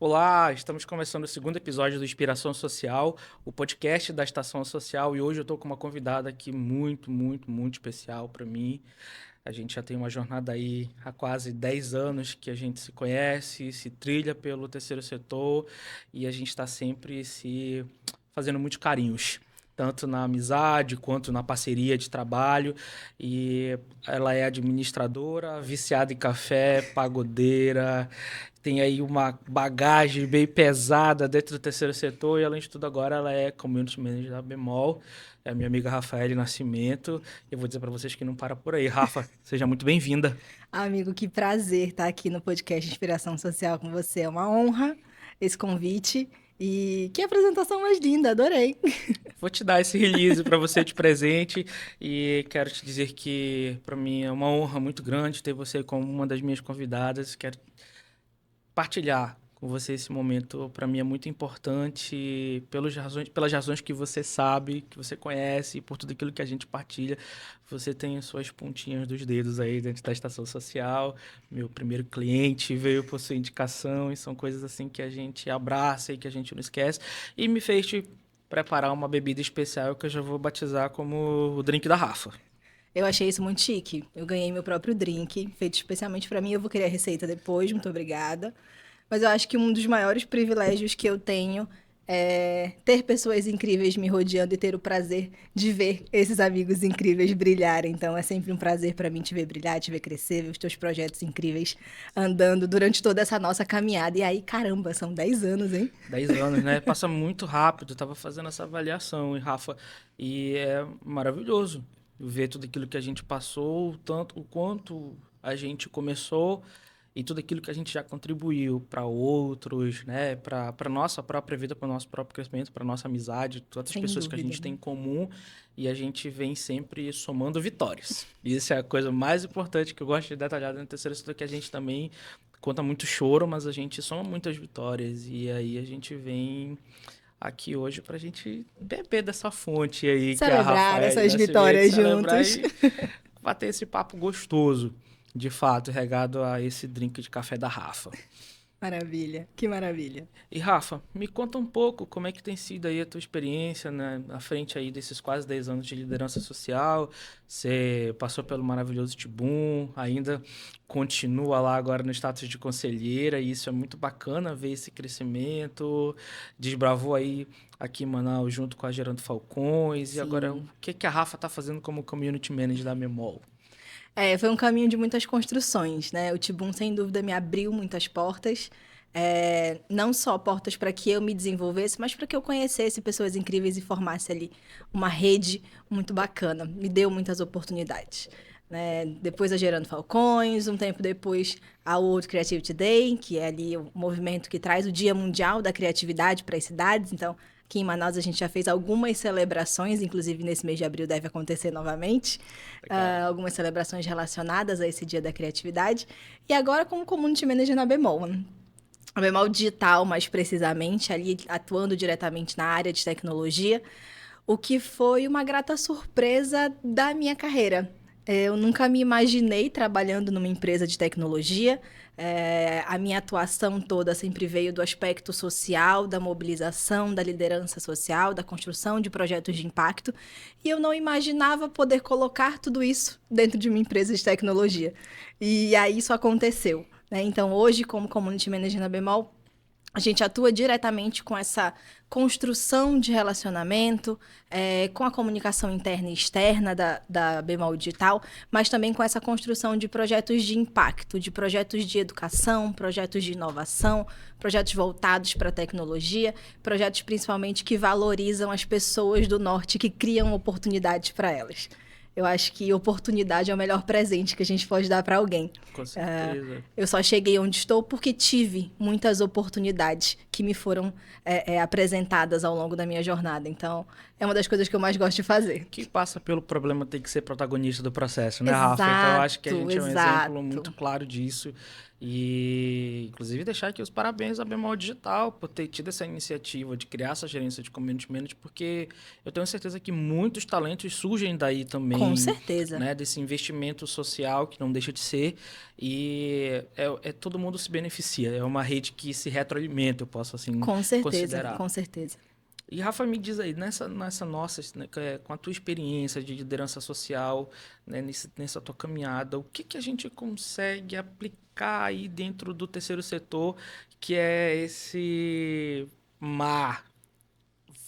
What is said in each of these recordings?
Olá, estamos começando o segundo episódio do Inspiração Social, o podcast da Estação Social, e hoje eu estou com uma convidada aqui muito especial para mim. A gente já tem uma jornada aí há quase 10 anos que a gente se conhece, se trilha pelo terceiro setor e a gente está sempre se fazendo muitos carinhos, tanto na amizade quanto na parceria de trabalho. E ela é administradora, viciada em café, pagodeira, tem aí uma bagagem bem pesada dentro do terceiro setor e, além de tudo, agora ela é Community Manager da Bemol. É a minha amiga Rafaele Nascimento. Eu vou dizer para vocês que não para por aí. Rafa, seja muito bem-vinda. Amigo, que prazer estar aqui no podcast Inspiração Social com você. É uma honra esse convite. E que apresentação mais linda, adorei. Vou te dar esse release para você de presente e quero te dizer que para mim é uma honra muito grande ter você como uma das minhas convidadas. Quero partilhar com você esse momento. Para mim é muito importante pelas razões que você sabe, que você conhece, e por tudo aquilo que a gente partilha. Você tem as suas pontinhas dos dedos aí dentro da estação social. Meu primeiro cliente veio por sua indicação e são coisas assim que a gente abraça e que a gente não esquece. E me fez te preparar uma bebida especial que eu já vou batizar como o drink da Rafa. Eu achei isso muito chique. Eu ganhei meu próprio drink, feito especialmente para mim. Eu vou querer a receita depois, muito obrigada. Mas eu acho que um dos maiores privilégios que eu tenho é ter pessoas incríveis me rodeando e ter o prazer de ver esses amigos incríveis brilharem. Então é sempre um prazer para mim te ver brilhar, te ver crescer, ver os teus projetos incríveis andando durante toda essa nossa caminhada. E aí, caramba, são 10 anos, hein? 10 anos, né? Passa muito rápido. Eu tava fazendo essa avaliação, e Rafa, e é maravilhoso ver tudo aquilo que a gente passou, tanto o quanto a gente começou e tudo aquilo que a gente já contribuiu para outros, né? Para nossa própria vida, para o nosso próprio crescimento, para nossa amizade, todas as Sem pessoas que a dúvida. gente tem em comum e a gente vem sempre somando vitórias. Isso é a coisa mais importante que eu gosto de detalhar dentro do terceiro setor, que a gente também conta muito choro, mas a gente soma muitas vitórias. E aí a gente vem aqui hoje para a gente beber dessa fonte aí que é a Celebrar Rafael essas Nascimento, vitórias celebrar juntos. e bater esse papo gostoso, de fato, regado a esse drink de café da Rafa. Maravilha, que maravilha. E Rafa, me conta um pouco como é que tem sido aí a tua experiência, né, à frente aí desses quase 10 anos de liderança social. Você passou pelo maravilhoso Tibum, ainda continua lá agora no status de conselheira, e isso é muito bacana ver esse crescimento. Desbravou aí aqui em Manaus junto com a Gerando Falcões, e agora o Sim. que que a Rafa está fazendo como community manager da Memol? É, foi um caminho de muitas construções, né? O Tibum, sem dúvida, me abriu muitas portas. Não só portas para que eu me desenvolvesse, mas para que eu conhecesse pessoas incríveis e formasse ali uma rede muito bacana. Me deu muitas oportunidades. Né? Depois a Gerando Falcões, um tempo depois a World Creativity Day, que é ali o movimento que traz o Dia Mundial da Criatividade para as cidades. Então, aqui em Manaus a gente já fez algumas celebrações, inclusive nesse mês de abril deve acontecer novamente, Legal. algumas celebrações relacionadas a esse Dia da Criatividade. E agora como Community Manager na Bemol. A Bemol Digital, mais precisamente, ali atuando diretamente na área de tecnologia, o que foi uma grata surpresa da minha carreira. Eu nunca me imaginei trabalhando numa empresa de tecnologia. A minha atuação toda sempre veio do aspecto social, da mobilização, da liderança social, da construção de projetos de impacto. E eu não imaginava poder colocar tudo isso dentro de uma empresa de tecnologia. E aí isso aconteceu. Né? Então, hoje, como Community Manager na Bemol, a gente atua diretamente com essa construção de relacionamento, com a comunicação interna e externa da Bemol Digital, mas também com essa construção de projetos de impacto, de projetos de educação, projetos de inovação, projetos voltados para a tecnologia, projetos principalmente que valorizam as pessoas do Norte, que criam oportunidades para elas. Eu acho que oportunidade é o melhor presente que a gente pode dar para alguém. Com certeza. Eu só cheguei onde estou porque tive muitas oportunidades que me foram apresentadas ao longo da minha jornada. Então, é uma das coisas que eu mais gosto de fazer. Quem passa pelo problema tem que ser protagonista do processo, né, Rafa? Então, eu acho que a Exato, gente é um exemplo exato. muito claro disso. E, inclusive, deixar aqui os parabéns à Bemol Digital por ter tido essa iniciativa de criar essa gerência de community manager, porque eu tenho certeza que muitos talentos surgem daí Com também, certeza. né, desse investimento social que não deixa de ser, e todo mundo se beneficia. É uma rede que se retroalimenta, eu posso assim Com certeza, considerar. com certeza. E, Rafa, me diz aí, nessa nossa, né, com a tua experiência de liderança social, né, nessa tua caminhada, o que a gente consegue aplicar aí dentro do terceiro setor, que é esse mar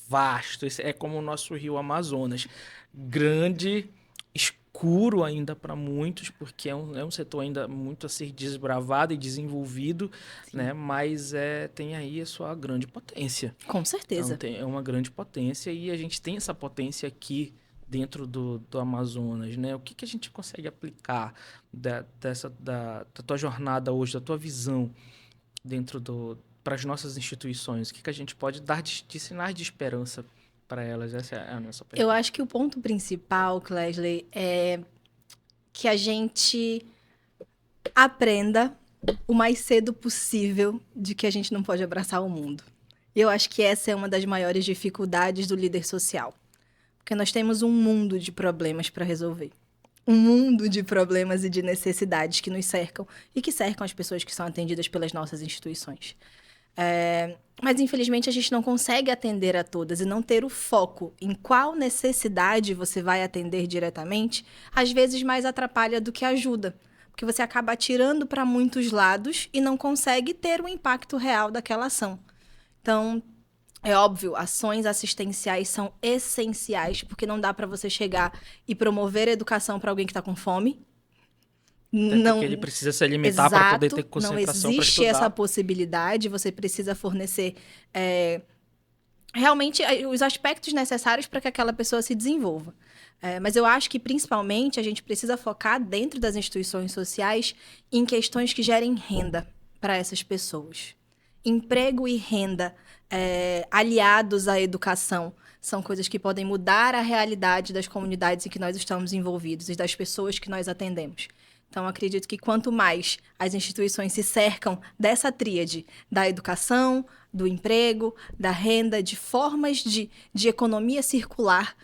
vasto, é como o nosso rio Amazonas, grande, escuro ainda para muitos, porque é um setor ainda muito a ser desbravado e desenvolvido, Sim, né, mas tem aí a sua grande potência. com Então, certeza. é uma grande potência e a gente tem essa potência aqui dentro do Amazonas, né? O que a gente consegue aplicar da tua jornada hoje, da tua visão dentro para as nossas instituições? O que a gente pode dar de sinais de esperança para elas? Essa é a nossa Eu pergunta. acho que o ponto principal, Clesley, é que a gente aprenda o mais cedo possível de que a gente não pode abraçar o mundo. E eu acho que essa é uma das maiores dificuldades do líder social. Porque nós temos um mundo de problemas para resolver. Um mundo de problemas e de necessidades que nos cercam e que cercam as pessoas que são atendidas pelas nossas instituições. Mas, infelizmente, a gente não consegue atender a todas e não ter o foco em qual necessidade você vai atender diretamente, às vezes mais atrapalha do que ajuda. Porque você acaba atirando para muitos lados e não consegue ter o impacto real daquela ação. Então, é óbvio, ações assistenciais são essenciais, porque não dá para você chegar e promover educação para alguém que está com fome. Até porque ele Não, precisa se alimentar para poder ter exato, não concentração para existe essa estudar. possibilidade. Você precisa fornecer realmente os aspectos necessários para que aquela pessoa se desenvolva. Mas eu acho que, principalmente, a gente precisa focar dentro das instituições sociais em questões que gerem renda para essas pessoas. Emprego e renda aliados à educação são coisas que podem mudar a realidade das comunidades em que nós estamos envolvidos e das pessoas que nós atendemos. Então, acredito que quanto mais as instituições se cercam dessa tríade da educação, do emprego, da renda, de formas de economia circular,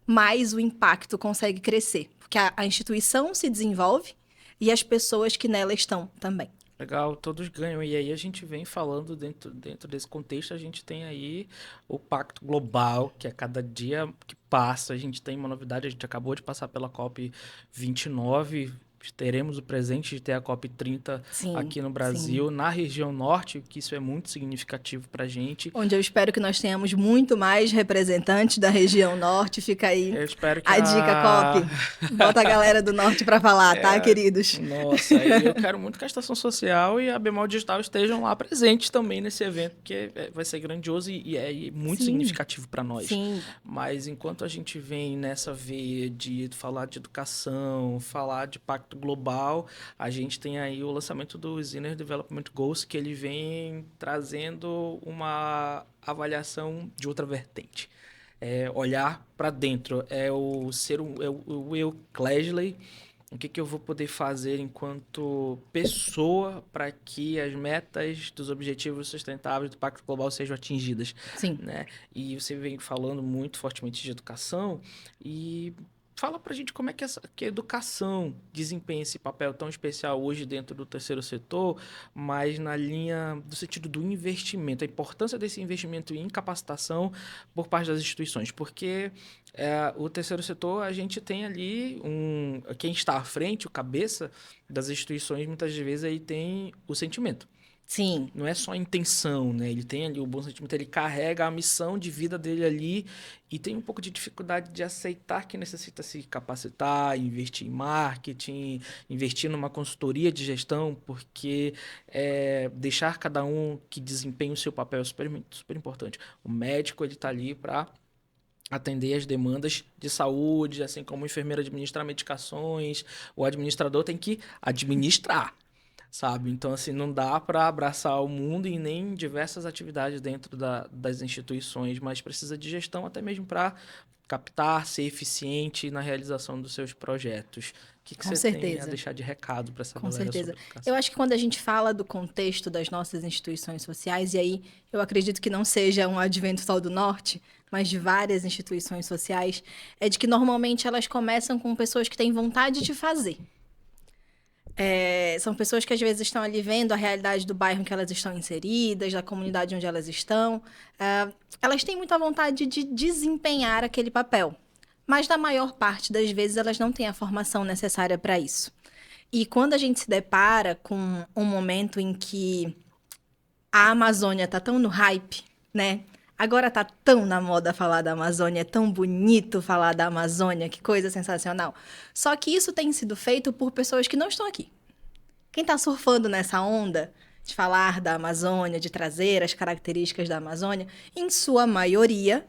mais o impacto consegue crescer. Porque a instituição se desenvolve e as pessoas que nela estão também. Legal, todos ganham. E aí a gente vem falando dentro desse contexto, a gente tem aí o Pacto Global, que a cada dia que passa, a gente tem uma novidade, a gente acabou de passar pela COP29, teremos o presente de ter a COP30 Sim, aqui no sim. Brasil, na região norte, que isso é muito significativo para a gente. Onde eu espero que nós tenhamos muito mais representantes da região norte. Fica aí Eu espero que a dica, COP. Bota a galera do norte para falar, tá, queridos? Nossa, e eu quero muito que a Estação Social e a Bemol Digital estejam lá presentes também nesse evento, porque vai ser grandioso e é muito Sim, significativo para nós. sim. Mas enquanto a gente vem nessa veia de falar de educação, falar de pacto global, a gente tem aí o lançamento dos Inner Development Goals, que ele vem trazendo uma avaliação de outra vertente. Olhar para dentro, o eu, Clesley, o que eu vou poder fazer enquanto pessoa para que as metas dos objetivos sustentáveis do Pacto Global sejam atingidas, Sim. né? E você vem falando muito fortemente de educação e fala pra gente como é que a educação desempenha esse papel tão especial hoje dentro do terceiro setor, mas na linha do sentido do investimento, a importância desse investimento em capacitação por parte das instituições, porque o terceiro setor, a gente tem ali quem está à frente, o cabeça das instituições, muitas vezes aí tem o sentimento. Sim. Não é só a intenção, né? Ele tem ali o bom sentimento, ele carrega a missão de vida dele ali e tem um pouco de dificuldade de aceitar que necessita se capacitar, investir em marketing, investir numa consultoria de gestão, porque deixar cada um que desempenhe o seu papel é super, super importante. O médico, ele está ali para atender as demandas de saúde, assim como o enfermeiro administrar medicações, o administrador tem que administrar, sabe? Então, assim, não dá para abraçar o mundo e nem diversas atividades dentro das instituições, mas precisa de gestão até mesmo para captar, ser eficiente na realização dos seus projetos. que Com você tem a certeza. deixar de recado para essa Com galera certeza. sobre educação? Eu acho que quando a gente fala do contexto das nossas instituições sociais, e aí eu acredito que não seja um advento só do Norte, mas de várias instituições sociais, é de que normalmente elas começam com pessoas que têm vontade de fazer. São pessoas que às vezes estão ali vendo a realidade do bairro em que elas estão inseridas, da comunidade onde elas estão. Elas têm muita vontade de desempenhar aquele papel, mas na maior parte das vezes elas não têm a formação necessária para isso. E quando a gente se depara com um momento em que a Amazônia tá tão no hype, né? Agora tá tão na moda falar da Amazônia, é tão bonito falar da Amazônia, que coisa sensacional. Só que isso tem sido feito por pessoas que não estão aqui. Quem tá surfando nessa onda de falar da Amazônia, de trazer as características da Amazônia, em sua maioria,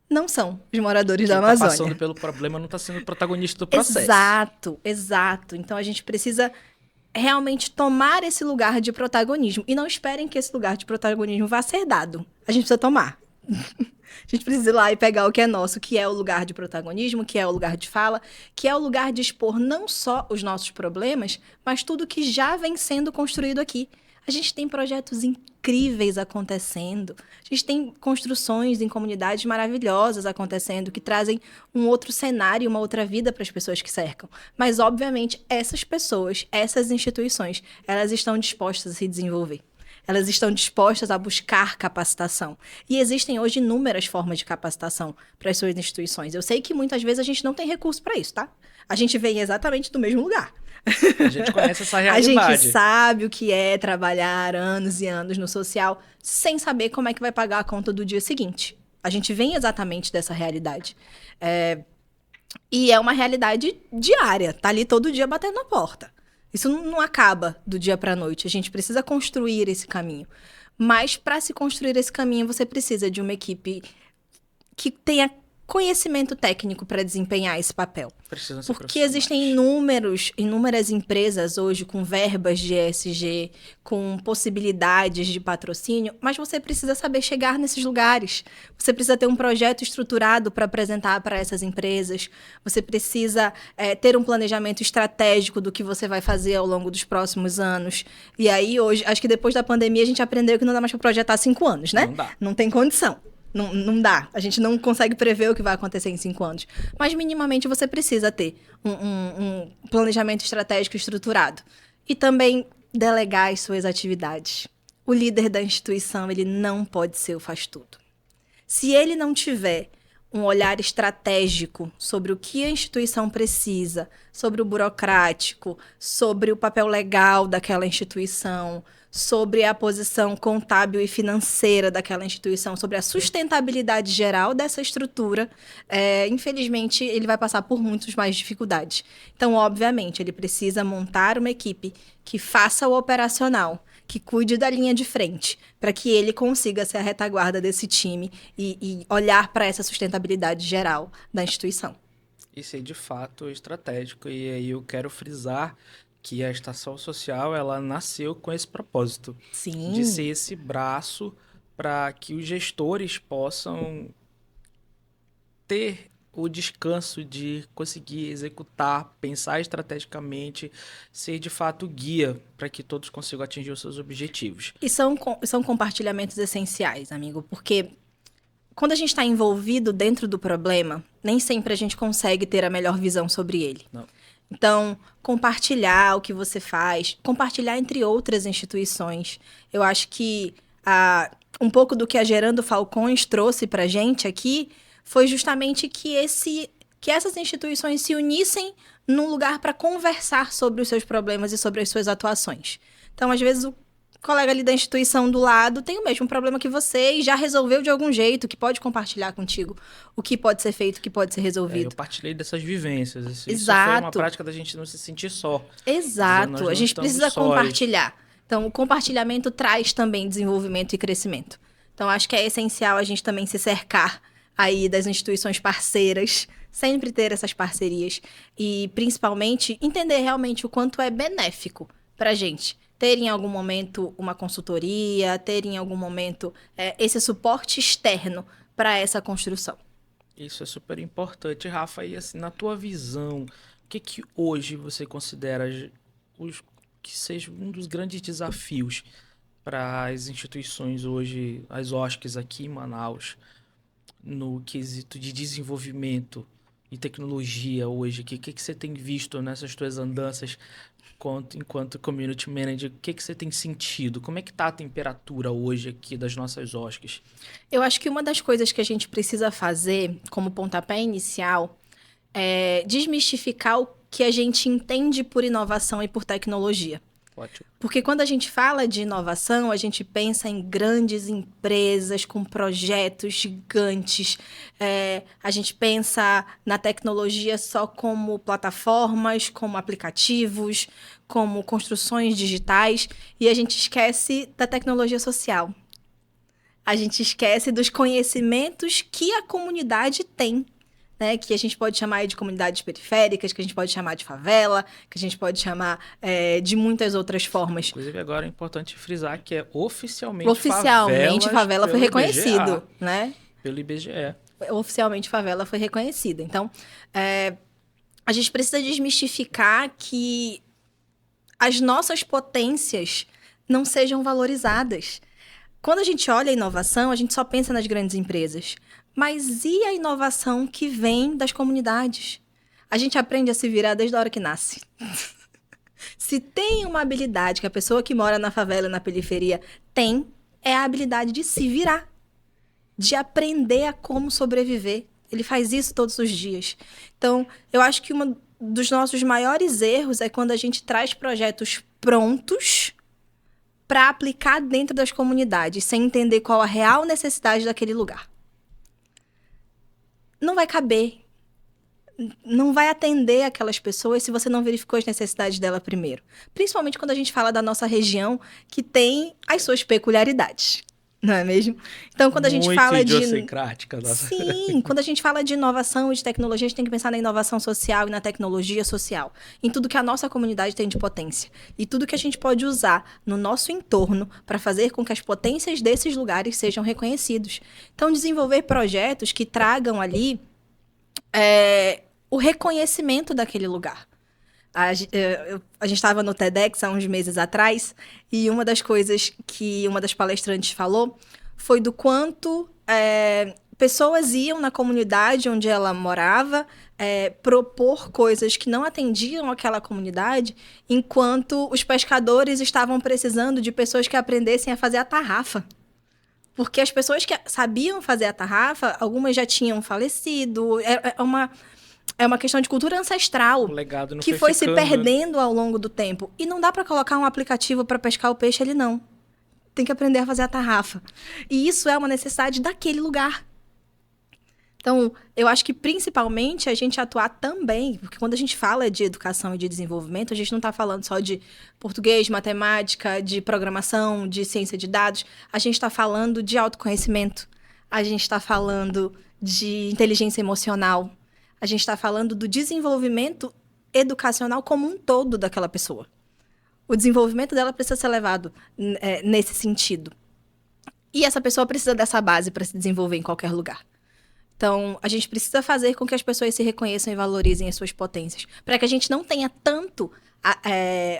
não são os moradores da Quem tá Amazônia. passando pelo problema não tá sendo protagonista do processo. Exato, exato. Então a gente precisa realmente tomar esse lugar de protagonismo. E não esperem que esse lugar de protagonismo vá ser dado. A gente precisa tomar. A gente precisa ir lá e pegar o que é nosso, que é o lugar de protagonismo, que é o lugar de fala, que é o lugar de expor não só os nossos problemas, mas tudo que já vem sendo construído aqui. A gente tem projetos incríveis acontecendo. A gente tem construções em comunidades maravilhosas acontecendo que trazem um outro cenário, uma outra vida para as pessoas que cercam. Mas, obviamente, essas pessoas, essas instituições, elas estão dispostas a se desenvolver. Elas estão dispostas a buscar capacitação. E existem hoje inúmeras formas de capacitação para as suas instituições. Eu sei que muitas vezes a gente não tem recurso para isso, tá? A gente vem exatamente do mesmo lugar. A gente conhece essa A realidade. gente sabe o que é trabalhar anos e anos no social sem saber como é que vai pagar a conta do dia seguinte. A gente vem exatamente dessa realidade. E é uma realidade diária, tá ali todo dia batendo na porta. Isso não acaba do dia para a noite. A gente precisa construir esse caminho. Mas para se construir esse caminho, você precisa de uma equipe que tenha conhecimento técnico para desempenhar esse papel. Precisam ser Porque existem inúmeras empresas hoje com verbas de ESG, com possibilidades de patrocínio, mas você precisa saber chegar nesses lugares. Você precisa ter um projeto estruturado para apresentar para essas empresas. Você precisa ter um planejamento estratégico do que você vai fazer ao longo dos próximos anos. E aí, hoje, acho que depois da pandemia, a gente aprendeu que não dá mais para projetar 5 anos, né? Não dá. Não tem condição. Não dá. A gente não consegue prever o que vai acontecer em 5 anos. Mas, minimamente, você precisa ter um planejamento estratégico estruturado. E também delegar as suas atividades. O líder da instituição, ele não pode ser o faz-tudo. Se ele não tiver um olhar estratégico sobre o que a instituição precisa, sobre o burocrático, sobre o papel legal daquela instituição, sobre a posição contábil e financeira daquela instituição, sobre a sustentabilidade geral dessa estrutura, infelizmente, ele vai passar por muitas mais dificuldades. Então, obviamente, ele precisa montar uma equipe que faça o operacional, que cuide da linha de frente, para que ele consiga ser a retaguarda desse time e olhar para essa sustentabilidade geral da instituição. Isso é de fato estratégico, e aí eu quero frisar que a estação social, ela nasceu com esse propósito. Sim. De ser esse braço para que os gestores possam ter o descanso de conseguir executar, pensar estrategicamente, ser de fato guia para que todos consigam atingir os seus objetivos. E são compartilhamentos essenciais, amigo, porque quando a gente está envolvido dentro do problema, nem sempre a gente consegue ter a melhor visão sobre ele. Não. Então, compartilhar o que você faz, compartilhar entre outras instituições. Eu acho que um pouco do que a Gerando Falcões trouxe para a gente aqui foi justamente que essas instituições se unissem num lugar para conversar sobre os seus problemas e sobre as suas atuações. Então, às vezes, o colega ali da instituição do lado tem o mesmo problema que você e já resolveu de algum jeito, que pode compartilhar contigo o que pode ser feito, o que pode ser resolvido. Eu partilhei dessas vivências. Isso Exato. foi uma prática da gente não se sentir só. Exato. A gente precisa compartilhar. Então, o compartilhamento traz também desenvolvimento e crescimento. Então, acho que é essencial a gente também se cercar aí das instituições parceiras, sempre ter essas parcerias e, principalmente, entender realmente o quanto é benéfico para a gente ter em algum momento uma consultoria, ter em algum momento esse suporte externo para essa construção. Isso é super importante, Rafa. E assim, na tua visão, que hoje você considera que seja um dos grandes desafios para as instituições hoje, as OSCs aqui em Manaus, no quesito de desenvolvimento e tecnologia hoje? O que você tem visto nessas tuas andanças enquanto community manager? O que você tem sentido? Como é que tá a temperatura hoje aqui das nossas OSCs? Eu acho que uma das coisas que a gente precisa fazer como pontapé inicial é desmistificar o que a gente entende por inovação e por tecnologia. Ótimo. Porque quando a gente fala de inovação, a gente pensa em grandes empresas com projetos gigantes. A gente pensa na tecnologia só como plataformas, como aplicativos, como construções digitais. E a gente esquece da tecnologia social. A gente esquece dos conhecimentos que a comunidade tem. Né, que a gente pode chamar de comunidades periféricas, que a gente pode chamar de favela, que a gente pode chamar de muitas outras formas. Inclusive, agora é importante frisar que é oficialmente favela foi reconhecido, IBGE, né? Pelo IBGE. Oficialmente favela foi reconhecida. Então, a gente precisa desmistificar que as nossas potências não sejam valorizadas. Quando a gente olha a inovação, a gente só pensa nas grandes empresas. Mas e a inovação que vem das comunidades? A gente aprende a se virar desde a hora que nasce. Se tem uma habilidade que a pessoa que mora na favela e na periferia tem, é a habilidade de se virar. De aprender a como sobreviver. Ele faz isso todos os dias. Então, eu acho que um dos nossos maiores erros é quando a gente traz projetos prontos para aplicar dentro das comunidades, sem entender qual a real necessidade daquele lugar. Não vai caber, não vai atender aquelas pessoas se você não verificou as necessidades dela primeiro. Principalmente quando a gente fala da nossa região, que tem as suas peculiaridades, não é mesmo? Então, quando a gente fala de... Sim, quando a gente fala de inovação e de tecnologia, a gente tem que pensar na inovação social e na tecnologia social, em tudo que a nossa comunidade tem de potência e tudo que a gente pode usar no nosso entorno para fazer com que as potências desses lugares sejam reconhecidos. Então, desenvolver projetos que tragam ali o reconhecimento daquele lugar. A gente estava no TEDx há uns meses atrás e uma das coisas que uma das palestrantes falou foi do quanto pessoas iam na comunidade onde ela morava propor coisas que não atendiam aquela comunidade, enquanto os pescadores estavam precisando de pessoas que aprendessem a fazer a tarrafa. Porque as pessoas que sabiam fazer a tarrafa, algumas já tinham falecido, é uma questão de cultura ancestral que foi se perdendo ao longo do tempo. E não dá para colocar um aplicativo para pescar o peixe ali, não. Tem que aprender a fazer a tarrafa. E isso é uma necessidade daquele lugar. Então, eu acho que principalmente a gente atuar também, porque quando a gente fala de educação e de desenvolvimento, a gente não está falando só de português, matemática, de programação, de ciência de dados. A gente está falando de autoconhecimento. A gente está falando de inteligência emocional. A gente está falando do desenvolvimento educacional como um todo daquela pessoa. O desenvolvimento dela precisa ser levado nesse sentido. E essa pessoa precisa dessa base para se desenvolver em qualquer lugar. Então, a gente precisa fazer com que as pessoas se reconheçam e valorizem as suas potências. Para que a gente não tenha tanto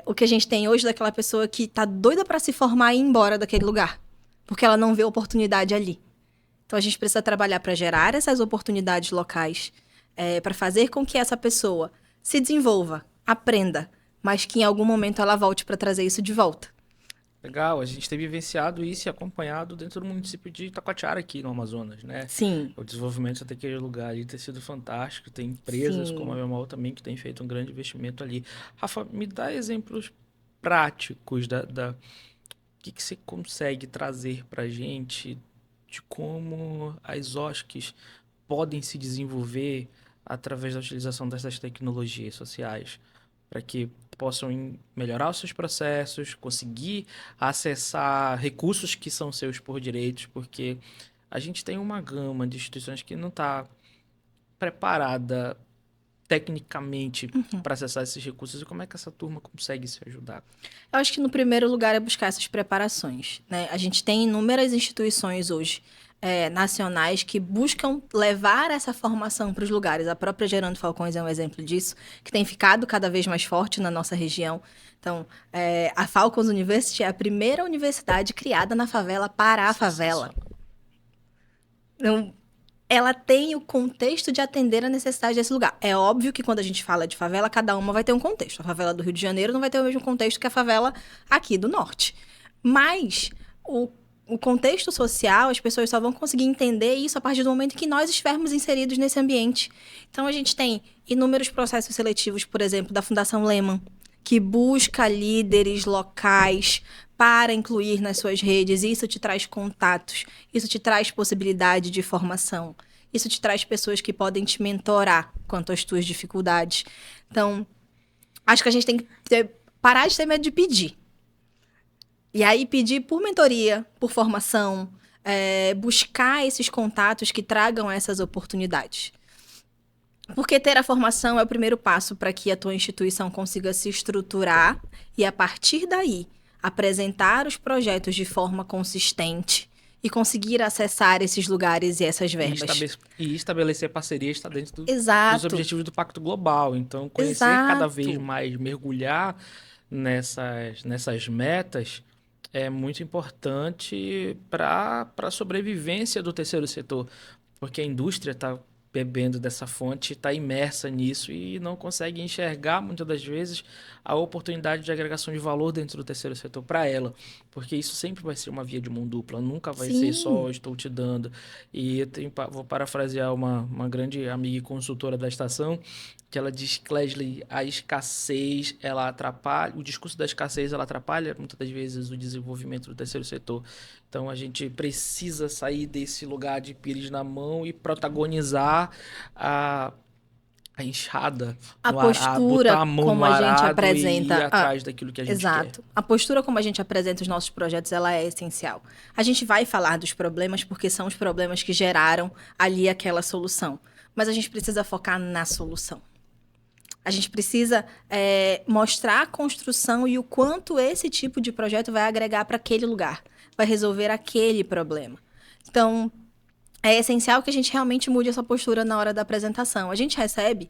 o que a gente tem hoje daquela pessoa que está doida para se formar e ir embora daquele lugar. Porque ela não vê oportunidade ali. Então, a gente precisa trabalhar para gerar essas oportunidades locais, para fazer com que essa pessoa se desenvolva, aprenda, mas que em algum momento ela volte para trazer isso de volta. Legal, a gente tem vivenciado isso e acompanhado dentro do município de Itacoatiara, aqui no Amazonas, né? Sim. O desenvolvimento daquele lugar ali tem sido fantástico, tem empresas como a Bemol também que tem feito um grande investimento ali. Rafa, me dá exemplos práticos o que você consegue trazer para a gente de como as OSCs podem se desenvolver através da utilização dessas tecnologias sociais, para que possam melhorar os seus processos, conseguir acessar recursos que são seus por direitos, porque a gente tem uma gama de instituições que não está preparada tecnicamente para acessar esses recursos. E como é que essa turma consegue se ajudar? Eu acho que no primeiro lugar é buscar essas preparações, né? A gente tem inúmeras instituições hoje nacionais que buscam levar essa formação para os lugares. A própria Gerando Falcões é um exemplo disso, que tem ficado cada vez mais forte na nossa região. Então, a Falcons University é a primeira universidade criada na favela para a favela. Então, ela tem o contexto de atender a necessidade desse lugar. É óbvio que quando a gente fala de favela, cada uma vai ter um contexto. A favela do Rio de Janeiro não vai ter o mesmo contexto que a favela aqui do Norte. Mas o contexto social, as pessoas só vão conseguir entender isso a partir do momento que nós estivermos inseridos nesse ambiente. Então, a gente tem inúmeros processos seletivos, por exemplo, da Fundação Lehman, que busca líderes locais para incluir nas suas redes. Isso te traz contatos, isso te traz possibilidade de formação, isso te traz pessoas que podem te mentorar quanto às tuas dificuldades. Então, acho que a gente tem que parar de ter medo de pedir. E aí pedir por mentoria, por formação, buscar esses contatos que tragam essas oportunidades. Porque ter a formação é o primeiro passo para que a tua instituição consiga se estruturar e, a partir daí, apresentar os projetos de forma consistente e conseguir acessar esses lugares e essas verbas. E estabelecer parceria está dentro Exato. dos objetivos do Pacto Global. Então, conhecer cada vez mais, mergulhar nessas metas é muito importante para a sobrevivência do terceiro setor, porque a indústria está bebendo dessa fonte, está imersa nisso e não consegue enxergar, muitas das vezes, a oportunidade de agregação de valor dentro do terceiro setor para ela, porque isso sempre vai ser uma via de mão dupla, nunca vai ser só estou te dando. E vou parafrasear uma grande amiga e consultora da estação, que ela diz que, Leslie, a escassez, ela atrapalha, o discurso da escassez, ela atrapalha, muitas das vezes, o desenvolvimento do terceiro setor. Então, a gente precisa sair desse lugar de pires na mão e protagonizar a enxada, a postura botar a mão como no a gente arado apresenta, e ir atrás daquilo que a gente exato. quer. A postura como a gente apresenta os nossos projetos, ela é essencial. A gente vai falar dos problemas porque são os problemas que geraram ali aquela solução. Mas a gente precisa focar na solução. A gente precisa mostrar a construção e o quanto esse tipo de projeto vai agregar para aquele lugar, vai resolver aquele problema. Então, é essencial que a gente realmente mude essa postura na hora da apresentação. A gente recebe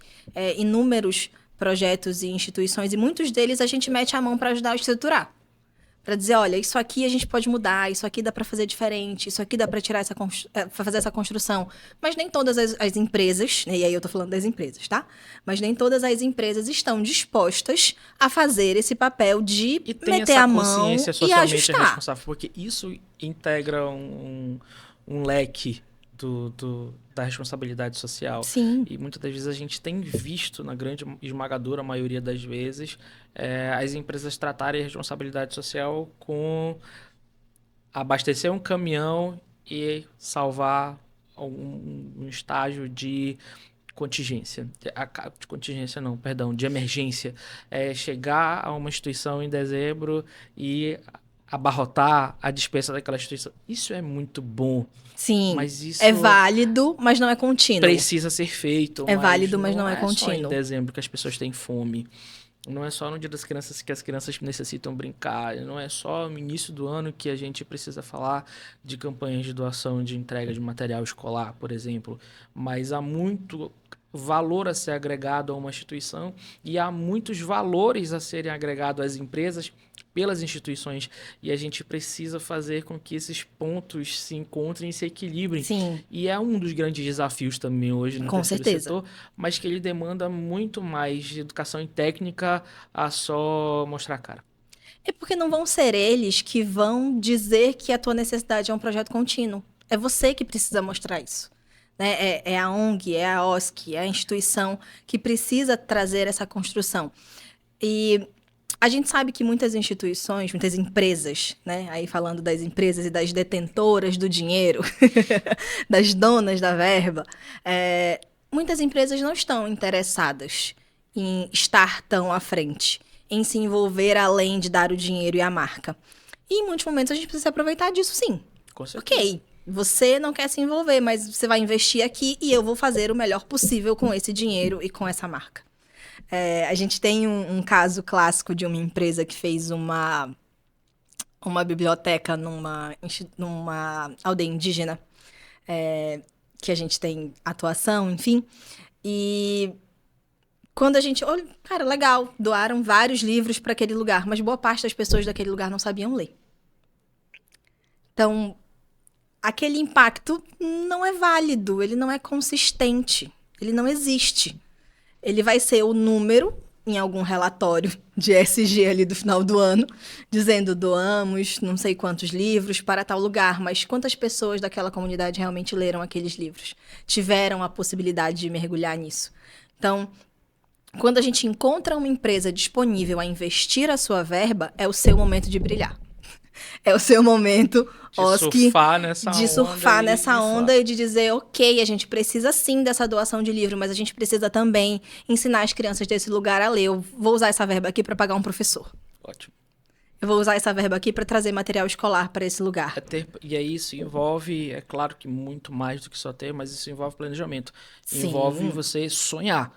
inúmeros projetos e instituições e muitos deles a gente mete a mão para ajudar a estruturar. Para dizer, olha, isso aqui a gente pode mudar, isso aqui dá para fazer diferente, isso aqui dá para tirar fazer essa construção. Mas nem todas as empresas, e aí eu estou falando das empresas, tá? Mas nem todas as empresas estão dispostas a fazer esse papel de meter a mão e ajustar. Responsável, porque isso integra um leque da responsabilidade social. Sim. E muitas das vezes a gente tem visto, na grande esmagadora maioria das vezes, as empresas tratarem a responsabilidade social com abastecer um caminhão e salvar um estágio de contingência. De contingência não, perdão, de emergência. Chegar a uma instituição em dezembro e abarrotar a despesa daquela instituição. Isso é muito bom. Sim, mas isso é válido, mas não é contínuo. Precisa ser feito. É válido, mas não é contínuo. Não é só em dezembro que as pessoas têm fome. Não é só no Dia das Crianças que as crianças necessitam brincar. Não é só no início do ano que a gente precisa falar de campanhas de doação, de entrega de material escolar, por exemplo. Mas há muito valor a ser agregado a uma instituição e há muitos valores a serem agregados às empresas pelas instituições, e a gente precisa fazer com que esses pontos se encontrem e se equilibrem. Sim. E é um dos grandes desafios também hoje no terceiro setor, mas que ele demanda muito mais de educação e técnica a só mostrar a cara. É porque não vão ser eles que vão dizer que a tua necessidade é um projeto contínuo. É você que precisa mostrar isso. É a ONG, é a OSC, é a instituição que precisa trazer essa construção. E a gente sabe que muitas instituições, muitas empresas, né? Aí falando das empresas e das detentoras do dinheiro, das donas da verba, muitas empresas não estão interessadas em estar tão à frente, em se envolver além de dar o dinheiro e a marca. E em muitos momentos a gente precisa aproveitar disso, sim. Com certeza. Ok, você não quer se envolver, mas você vai investir aqui e eu vou fazer o melhor possível com esse dinheiro e com essa marca. A gente tem um caso clássico de uma empresa que fez uma biblioteca numa aldeia indígena. que a gente tem atuação, enfim. E quando a gente olha, cara, legal, doaram vários livros para aquele lugar, mas boa parte das pessoas daquele lugar não sabiam ler. Então, aquele impacto não é válido, ele não é consistente, ele não existe. Ele vai ser o número em algum relatório de ESG ali do final do ano, dizendo doamos não sei quantos livros para tal lugar, mas quantas pessoas daquela comunidade realmente leram aqueles livros? Tiveram a possibilidade de mergulhar nisso? Então, quando a gente encontra uma empresa disponível a investir a sua verba, é o seu momento de brilhar. É o seu momento, OSC, de surfar nessa onda e de dizer, ok, a gente precisa sim dessa doação de livro, mas a gente precisa também ensinar as crianças desse lugar a ler. Eu vou usar essa verba aqui para pagar um professor. Ótimo. Eu vou usar essa verba aqui para trazer material escolar para esse lugar. E aí isso envolve, é claro que muito mais do que só ter, mas isso envolve planejamento. Sim. Envolve você sonhar.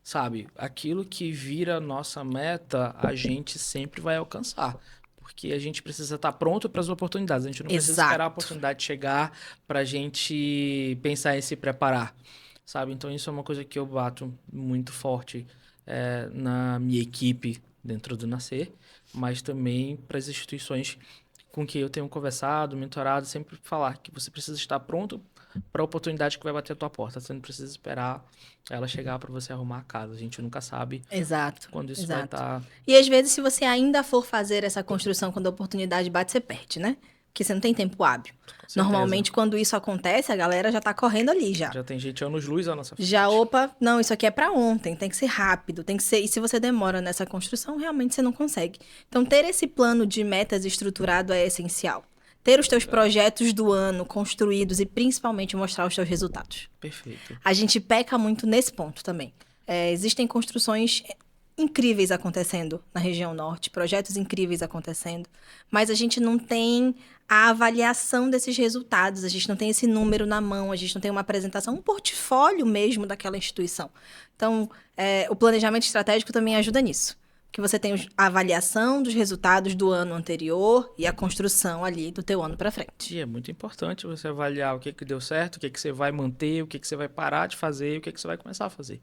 Sabe? Aquilo que vira nossa meta, a gente sempre vai alcançar. Porque a gente precisa estar pronto para as oportunidades. A gente não precisa esperar a oportunidade chegar para a gente pensar em se preparar, sabe? Então, isso é uma coisa que eu bato muito forte na minha equipe dentro do Nascer, mas também para as instituições com que eu tenho conversado, mentorado, sempre falar que você precisa estar pronto para a oportunidade que vai bater a tua porta. Você não precisa esperar ela chegar para você arrumar a casa. A gente nunca sabe quando isso vai estar... E às vezes, se você ainda for fazer essa construção quando a oportunidade bate, você perde, né? Porque você não tem tempo hábil. Normalmente, quando isso acontece, a galera já tá correndo ali já. Já tem gente anos-luz à nossa frente. Já, opa, não, isso aqui é para ontem, tem que ser rápido, tem que ser... E se você demora nessa construção, realmente você não consegue. Então, ter esse plano de metas estruturado é essencial. Ter os teus projetos do ano construídos e principalmente mostrar os teus resultados. Perfeito. A gente peca muito nesse ponto também. Existem construções incríveis acontecendo na região norte, projetos incríveis acontecendo, mas a gente não tem a avaliação desses resultados, a gente não tem esse número na mão, a gente não tem uma apresentação, um portfólio mesmo daquela instituição. Então, o planejamento estratégico também ajuda nisso. Que você tem a avaliação dos resultados do ano anterior e a construção ali do teu ano para frente. E é muito importante você avaliar o que deu certo, o que você vai manter, o que você vai parar de fazer e o que você vai começar a fazer.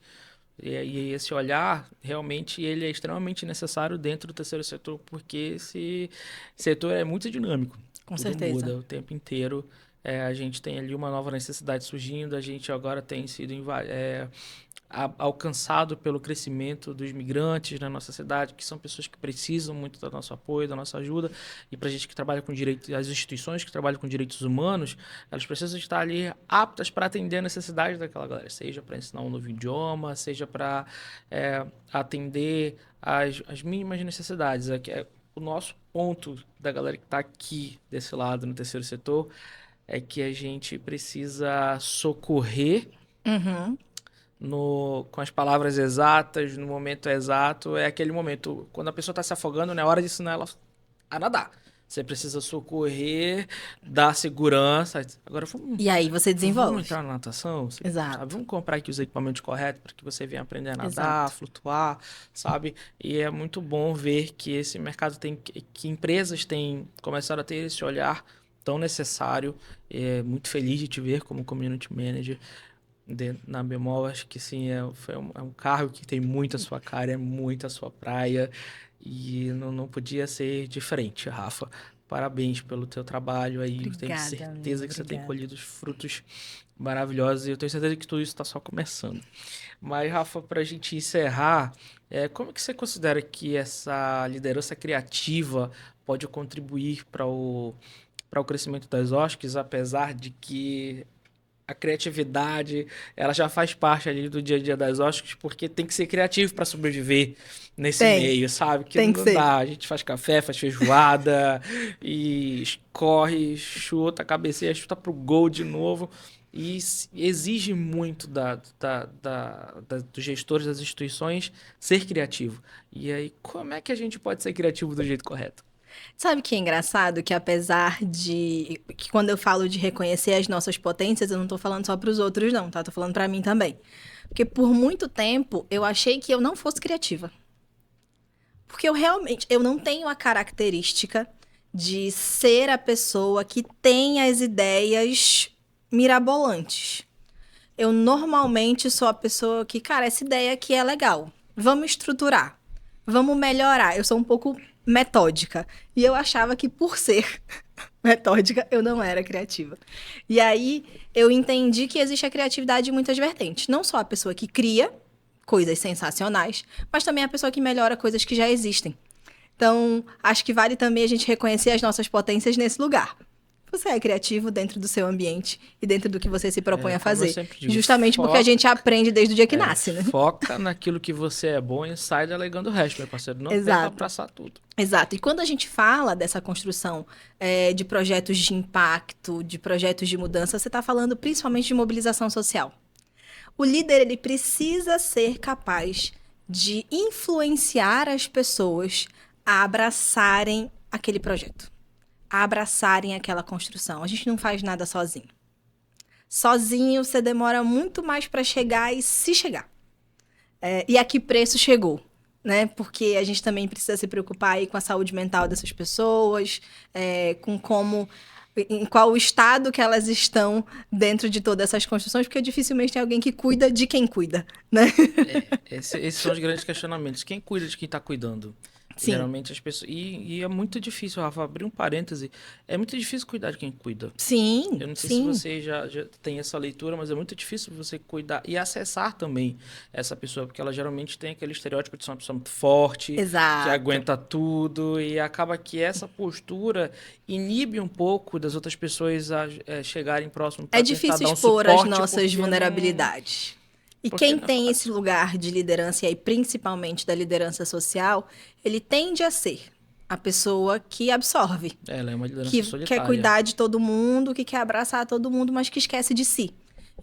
E esse olhar, realmente, ele é extremamente necessário dentro do terceiro setor, porque esse setor é muito dinâmico. Com certeza. Muda o tempo inteiro. A gente tem ali uma nova necessidade surgindo, a gente agora tem sido alcançado pelo crescimento dos migrantes na nossa cidade, que são pessoas que precisam muito do nosso apoio, da nossa ajuda, e para a gente que trabalha com direitos, as instituições que trabalham com direitos humanos, elas precisam estar ali aptas para atender a necessidade daquela galera, seja para ensinar um novo idioma, seja para atender as mínimas necessidades. O nosso ponto da galera que está aqui desse lado, no terceiro setor, é que a gente precisa socorrer com as palavras exatas, no momento exato. É aquele momento, quando a pessoa está se afogando, não é hora de ensinar ela a nadar. Você precisa socorrer, dar segurança. Agora, e aí você desenvolve. Vamos entrar na natação? Exato. Sabe? Vamos comprar aqui os equipamentos corretos para que você venha aprender a nadar, flutuar, sabe? E é muito bom ver que esse mercado que empresas têm começado a ter esse olhar tão necessário. É muito feliz de te ver como Community Manager na Bemol. Acho que sim, é um cargo que tem muito a sua cara, é muito a sua praia, e não podia ser diferente, Rafa. Parabéns pelo teu trabalho aí. Obrigada, tenho certeza que você tem colhido os frutos maravilhosos, e eu tenho certeza que tudo isso está só começando. Mas, Rafa, para a gente encerrar, como que você considera que essa liderança criativa pode contribuir para o crescimento das OSCs, apesar de que a criatividade, ela já faz parte ali do dia a dia das OSCs, porque tem que ser criativo para sobreviver nesse meio, sabe? Que não dá. A gente faz café, faz feijoada e corre, chuta, cabeceia, chuta pro gol de novo. E exige muito dos gestores das instituições ser criativo. E aí, como é que a gente pode ser criativo do jeito correto? Sabe o que é engraçado? Que apesar de... que quando eu falo de reconhecer as nossas potências, eu não tô falando só pros outros, não, tá? Tô falando pra mim também. Porque por muito tempo, eu achei que eu não fosse criativa. Porque eu não tenho a característica de ser a pessoa que tem as ideias mirabolantes. Eu normalmente sou a pessoa que, cara, essa ideia aqui é legal. Vamos estruturar. Vamos melhorar. Eu sou um pouco metódica. E eu achava que por ser metódica, eu não era criativa. E aí, eu entendi que existe a criatividade em muitas vertentes. Não só a pessoa que cria coisas sensacionais, mas também a pessoa que melhora coisas que já existem. Então, acho que vale também a gente reconhecer as nossas potências nesse lugar. Você é criativo dentro do seu ambiente e dentro do que você se propõe a fazer. Digo, justamente porque a gente aprende desde o dia que nasce, né? Foca naquilo que você é bom e sai delegando o resto, meu parceiro. Não tenta abraçar tudo. Exato. E quando a gente fala dessa construção de projetos de impacto, de projetos de mudança, você está falando principalmente de mobilização social. O líder, ele precisa ser capaz de influenciar as pessoas a abraçarem aquele projeto, a abraçarem aquela construção. A gente não faz nada sozinho. Sozinho, você demora muito mais para chegar e se chegar. E a que preço chegou? Né? Porque a gente também precisa se preocupar aí com a saúde mental dessas pessoas, com em qual estado que elas estão dentro de todas essas construções, porque dificilmente tem alguém que cuida de quem cuida, né? Esses são os grandes questionamentos. Quem cuida de quem está cuidando? Sim. Geralmente as pessoas... E é muito difícil, Rafa, abrir um parêntese. É muito difícil cuidar de quem cuida. Sim, eu não sei se você já tem essa leitura, mas é muito difícil você cuidar e acessar também essa pessoa, porque ela geralmente tem aquele estereótipo de ser uma pessoa muito forte, exato, que aguenta tudo, e acaba que essa postura inibe um pouco das outras pessoas a chegarem próximo para tentar dar um suporte. É difícil expor as nossas vulnerabilidades. E quem tem esse lugar de liderança, e aí principalmente da liderança social, ele tende a ser a pessoa que absorve. Ela é uma liderança que solitária. quer cuidar de todo mundo, que quer abraçar todo mundo, mas que esquece de si.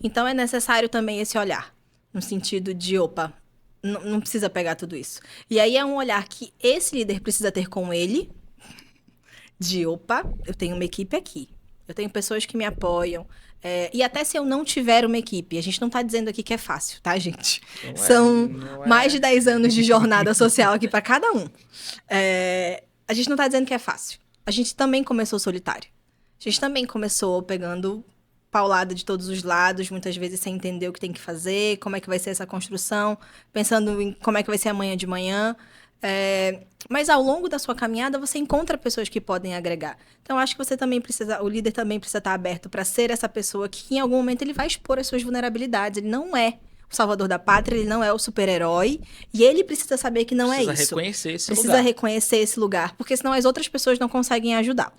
Então é necessário também esse olhar, no sentido de, opa, não precisa pegar tudo isso. E aí é um olhar que esse líder precisa ter com ele, de, opa, eu tenho uma equipe aqui, eu tenho pessoas que me apoiam. E até se eu não tiver uma equipe, a gente não está dizendo aqui que é fácil, tá, gente? São mais de 10 anos de jornada social aqui para cada um. A gente não está dizendo que é fácil. A gente também começou solitário. A gente também começou pegando paulada de todos os lados, muitas vezes sem entender o que tem que fazer, como é que vai ser essa construção, pensando em como é que vai ser amanhã de manhã. Mas ao longo da sua caminhada, você encontra pessoas que podem agregar. Então, acho que o líder também precisa estar aberto para ser essa pessoa que, em algum momento, ele vai expor as suas vulnerabilidades. Ele não é o salvador da pátria, ele não é o super-herói, e ele precisa saber que não é isso. Precisa reconhecer esse lugar. Precisa reconhecer esse lugar, porque senão as outras pessoas não conseguem ajudá-lo.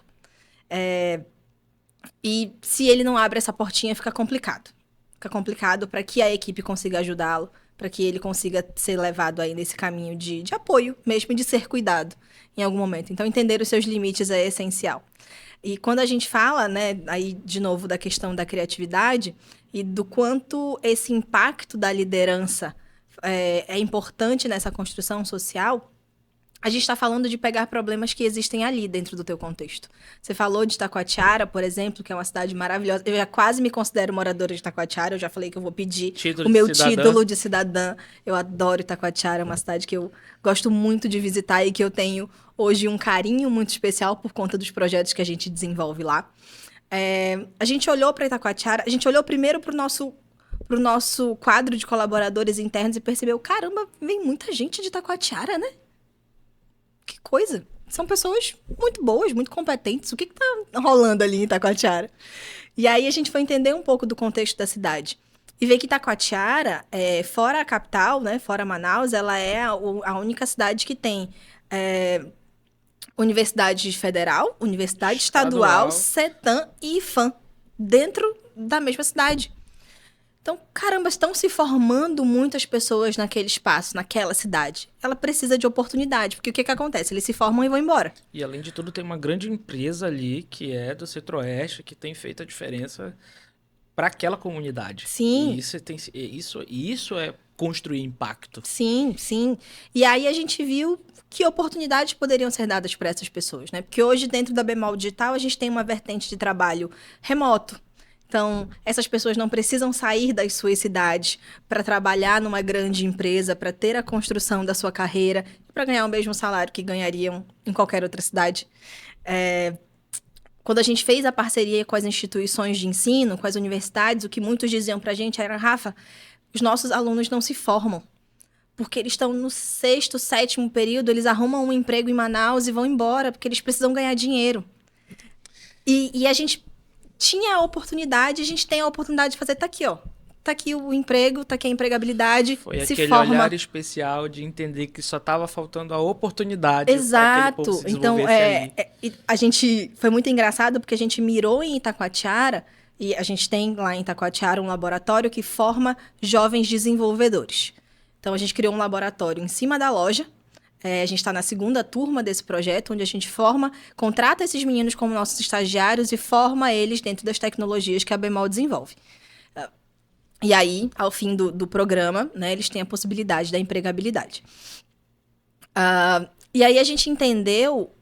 E se ele não abre essa portinha, fica complicado. Fica complicado para que a equipe consiga ajudá-lo, para que ele consiga ser levado aí nesse caminho de apoio, mesmo de ser cuidado em algum momento. Então, entender os seus limites é essencial. E quando a gente fala, né, aí de novo da questão da criatividade e do quanto esse impacto da liderança é importante nessa construção social, a gente está falando de pegar problemas que existem ali dentro do teu contexto. Você falou de Taquatiara, por exemplo, que é uma cidade maravilhosa. Eu já quase me considero moradora de Taquatiara. Eu já falei que eu vou pedir o meu título de cidadã. Eu adoro Taquatiara, é uma cidade que eu gosto muito de visitar e que eu tenho hoje um carinho muito especial por conta dos projetos que a gente desenvolve lá. A gente olhou para Itacoatiara, a gente olhou primeiro para o nosso quadro de colaboradores internos e percebeu, caramba, vem muita gente de Itacoatiara, né? Que coisa! São pessoas muito boas, muito competentes. O que tá rolando ali em Itacoatiara? E aí a gente foi entender um pouco do contexto da cidade. E ver que Itacoatiara, fora a capital, né, fora Manaus, ela é a única cidade que tem Universidade Federal, Universidade Estadual, CETAM e IFAM dentro da mesma cidade. Então, caramba, estão se formando muitas pessoas naquele espaço, naquela cidade. Ela precisa de oportunidade, porque o que acontece? Eles se formam e vão embora. E, além de tudo, tem uma grande empresa ali, que é do Centro-Oeste, que tem feito a diferença para aquela comunidade. Sim. E isso é construir impacto. Sim, sim. E aí a gente viu que oportunidades poderiam ser dadas para essas pessoas, né? Porque hoje, dentro da Bemol Digital, a gente tem uma vertente de trabalho remoto. Então, essas pessoas não precisam sair das suas cidades para trabalhar numa grande empresa, para ter a construção da sua carreira, para ganhar o mesmo salário que ganhariam em qualquer outra cidade. quando a gente fez a parceria com as instituições de ensino, com as universidades, o que muitos diziam pra gente era, Rafa, os nossos alunos não se formam. Porque eles estão no 6º, 7º período, eles arrumam um emprego em Manaus e vão embora, porque eles precisam ganhar dinheiro. E a gente tinha a oportunidade, a gente tem a oportunidade de fazer, tá aqui, ó. Tá aqui o emprego, tá aqui a empregabilidade, Foi se aquele forma. olhar especial de entender que só estava faltando a oportunidade para aquele Exato. povo se Então, desenvolvesse ali. a gente foi muito engraçado porque a gente mirou em Itacoatiara e a gente tem lá em Itacoatiara um laboratório que forma jovens desenvolvedores. Então, a gente criou um laboratório em cima da loja. A gente está na 2ª turma desse projeto, onde a gente contrata esses meninos como nossos estagiários e forma eles dentro das tecnologias que a Bemol desenvolve. E aí, ao fim do programa, né, eles têm a possibilidade da empregabilidade. E aí a gente entendeu,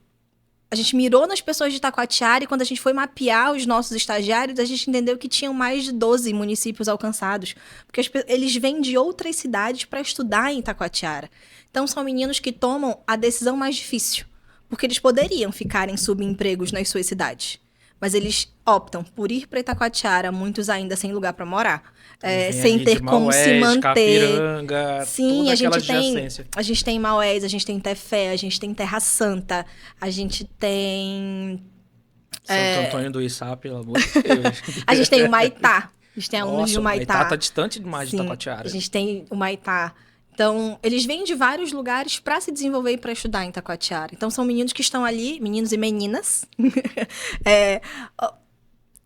a gente mirou nas pessoas de Itacoatiara e quando a gente foi mapear os nossos estagiários, a gente entendeu que tinham mais de 12 municípios alcançados. Porque eles vêm de outras cidades para estudar em Itacoatiara. Então, são meninos que tomam a decisão mais difícil. Porque eles poderiam ficar em subempregos nas suas cidades. Mas eles optam por ir para Itacoatiara, muitos ainda sem lugar para morar. Sem ter como se manter. Capiranga, Sim, toda a aquela gente adjacência. a gente tem Maués, a gente tem Tefé, a gente tem Terra Santa, a gente tem... Santo Antônio do Içá, pelo amor de Deus. A gente tem o Maitá. A gente tem alunos Nossa, de o Maitá. Maitá tá distante demais de Sim, Itacoatiara. a gente tem o Maitá. Então, eles vêm de vários lugares para se desenvolver e para estudar em Itacoatiara. Então, são meninos que estão ali, meninos e meninas,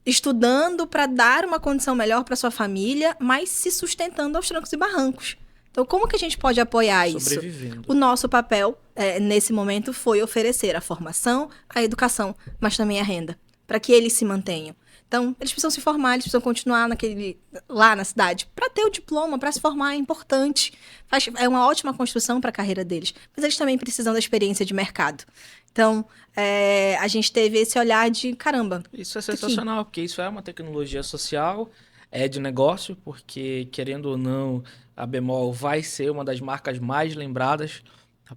estudando para dar uma condição melhor para sua família, mas se sustentando aos trancos e barrancos. Então, como que a gente pode apoiar isso? Sobrevivendo. O nosso papel, nesse momento, foi oferecer a formação, a educação, mas também a renda, para que eles se mantenham. Então, eles precisam se formar, eles precisam continuar lá na cidade. Para ter o diploma, para se formar, é importante. É uma ótima construção para a carreira deles. Mas eles também precisam da experiência de mercado. Então, a gente teve esse olhar de, caramba... Isso é sensacional, porque isso é uma tecnologia social, é de negócio, porque, querendo ou não, a Bemol vai ser uma das marcas mais lembradas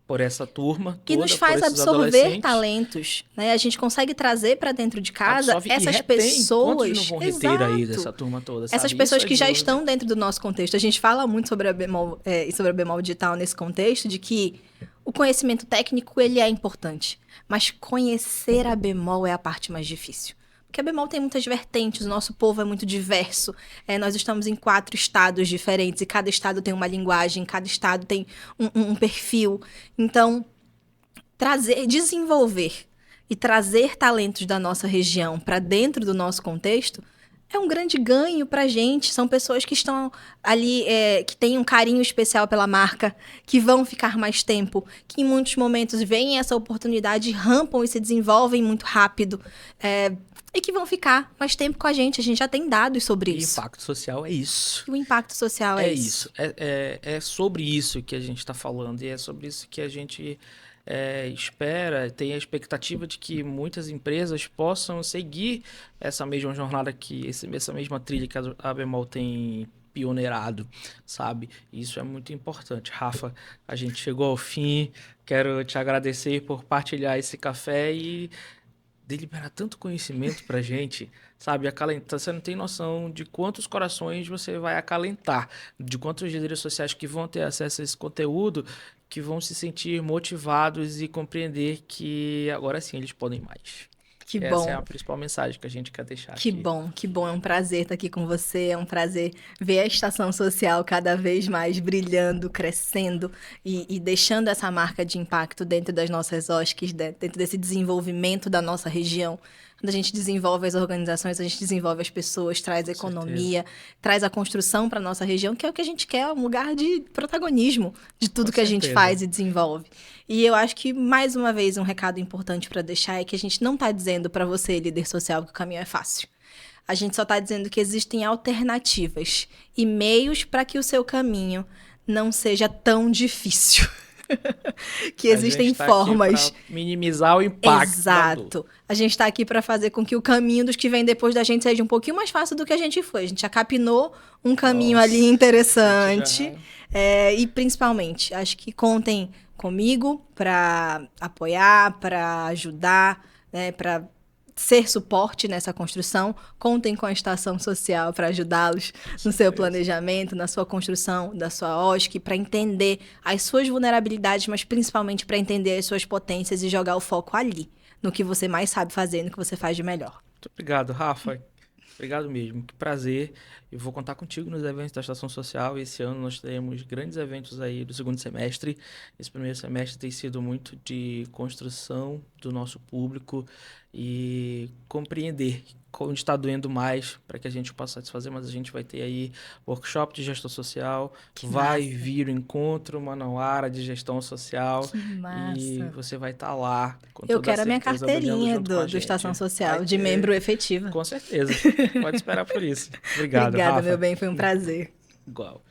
por essa turma que toda, nos faz por esses absorver talentos, né? A gente consegue trazer para dentro de casa Absorve e essas retém. pessoas. Quantos não vão reter aí Exato. dessa turma toda, sabe? Essas pessoas que já estão dentro do nosso contexto. A gente fala muito sobre a Bemol e sobre a Bemol Digital nesse contexto, de que o conhecimento técnico ele é importante, mas conhecer a Bemol é a parte mais difícil. Porque a Bemol tem muitas vertentes, o nosso povo é muito diverso. Nós estamos em 4 estados diferentes e cada estado tem uma linguagem, cada estado tem um perfil. Então, desenvolver e trazer talentos da nossa região para dentro do nosso contexto é um grande ganho para a gente. São pessoas que estão ali, que têm um carinho especial pela marca, que vão ficar mais tempo, que em muitos momentos veem essa oportunidade, rampam e se desenvolvem muito rápido. E que vão ficar mais tempo com a gente. A gente já tem dados sobre isso. O impacto social é isso. O impacto social é isso. É sobre isso que a gente está falando. E é sobre isso que a gente espera, tem a expectativa de que muitas empresas possam seguir essa mesma jornada, essa mesma trilha que a Bemol tem pioneirado, sabe? Isso é muito importante. Rafa, a gente chegou ao fim. Quero te agradecer por partilhar esse café e deliberar tanto conhecimento pra gente, sabe? Acalentar. Você não tem noção de quantos corações você vai acalentar, de quantos líderes sociais que vão ter acesso a esse conteúdo, que vão se sentir motivados e compreender que agora sim eles podem mais. Que Essa bom. é a principal mensagem que a gente quer deixar Que aqui. bom, que bom. É um prazer estar aqui com você. É um prazer ver a estação social cada vez mais brilhando, crescendo e deixando essa marca de impacto dentro das nossas OSCs, dentro desse desenvolvimento da nossa região. Quando a gente desenvolve as organizações, a gente desenvolve as pessoas, traz economia, traz a construção para a nossa região, que é o que a gente quer, um lugar de protagonismo de tudo que a gente faz e desenvolve. E eu acho que, mais uma vez, um recado importante para deixar é que a gente não está dizendo para você, líder social, que o caminho é fácil. A gente só está dizendo que existem alternativas e meios para que o seu caminho não seja tão difícil. Que existem formas. Aqui pra minimizar o impacto. Exato. A gente está aqui para fazer com que o caminho dos que vêm depois da gente seja um pouquinho mais fácil do que a gente foi. A gente já capinou um caminho ali interessante. E principalmente, acho que contem comigo para apoiar, para ajudar, né, para ser suporte nessa construção, contem com a Estação Social para ajudá-los no seu planejamento, na sua construção da sua OSC, para entender as suas vulnerabilidades, mas principalmente para entender as suas potências e jogar o foco ali, no que você mais sabe fazer, no que você faz de melhor. Muito obrigado, Rafa. Obrigado mesmo, que prazer. Eu vou contar contigo nos eventos da Estação Social. Esse ano nós teremos grandes eventos aí do segundo semestre. Esse primeiro semestre tem sido muito de construção do nosso público e compreender onde está doendo mais para que a gente possa satisfazer, mas a gente vai ter aí workshop de gestão social, vai vir o encontro Manauara de gestão social e você vai estar lá. Eu quero a minha carteirinha do Estação Social, de membro efetivo. Com certeza, pode esperar por isso. Obrigado, Obrigada, Rafa. meu bem, foi um prazer. Igual.